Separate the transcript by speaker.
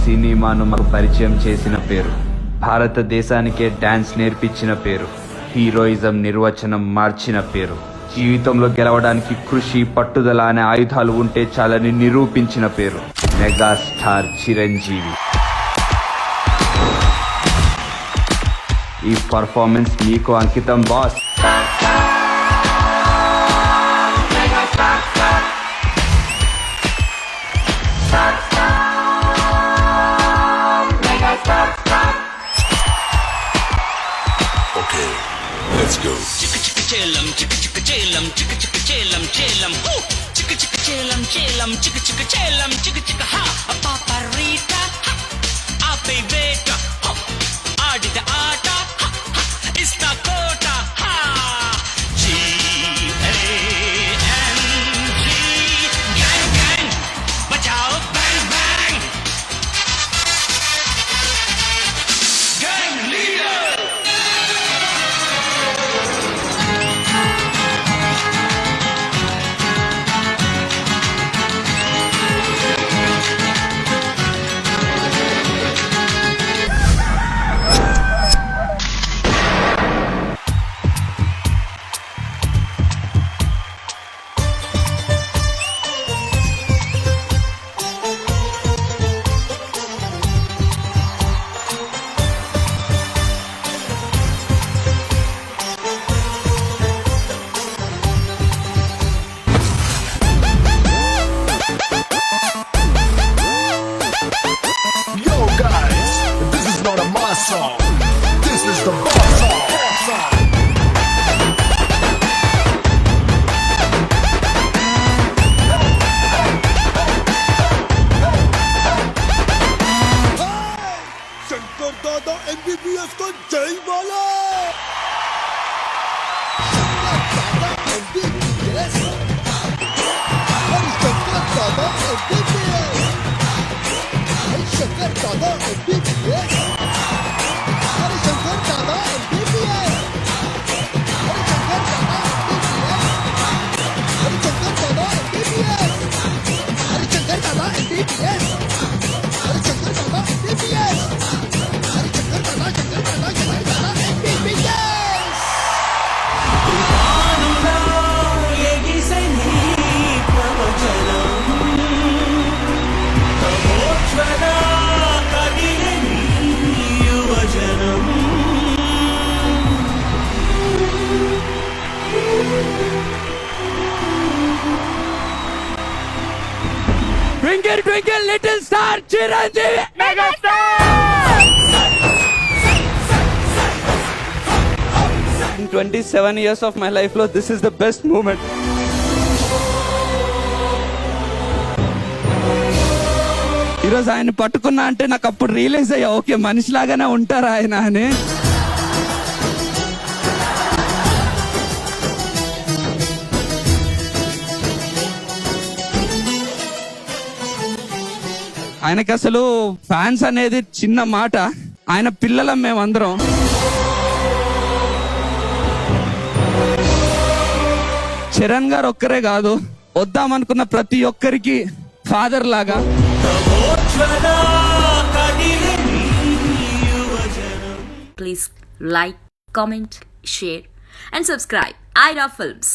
Speaker 1: సినిమాను మాకు పరిచయం చేసిన పేరు, భారతదేశానికే డాన్స్ నేర్పించిన పేరు, హీరోయిజం నిర్వచనం మార్చిన పేరు, జీవితంలో గెలవడానికి కృషి పట్టుదల అనే ఆయుధాలు ఉంటే చాలని నిరూపించిన పేరు, మెగాస్టార్ చిరంజీవి. ఈ పర్ఫార్మెన్స్ మీకు అంకితం boss.
Speaker 2: Okay, let's go.
Speaker 3: Chicka chicka chelam, chicka chicka chelam, chicka chicka chelam, chelam. Ooh, chicka chicka chelam, chelam, chicka chicka chelam, chicka chicka ha. A paparita, ha. Ape beta, ha. Adida aata, ha. Ista kota, ha. G-A-N-G, gang gang, bajao bang bang. Gang leader.
Speaker 2: Yo guys, this is not a mass song. This is the boss song.
Speaker 4: Shankar दादा MBBS को जय बोलो। MBBS Shankar दादा MBBS, Shankar दादा MBBS, अरे शंकर दादा MBBS, अरे शंकर दादा एमबीबीएस, अरे शंकर दादा एमबीबीएस, अरे शंकर दादा एमबीबीएस, अरे शंकर दादा एमबीबीएस, अरे शंकर दादा MBBS.
Speaker 5: Twinkle twinkle little star Chiranjeevi megastar. In 27 years of my life lo this is the best moment. ఈరోజు ఆయన పట్టుకున్నా అంటే నాకు అప్పుడు రియలైజ్ అయ్యా, ఓకే మనిషిలాగానే ఉంటారా ఆయన అని. ఆయనకి అసలు ఫ్యాన్స్ అనేది చిన్న మాట, ఆయన పిల్లలం మేమందరం. చరణ్ గారు ఒక్కరే కాదు, వద్దామనుకున్న ప్రతి ఒక్కరికి ఫాదర్ లాగా.
Speaker 6: Please like, comment, share and subscribe. Ira Films.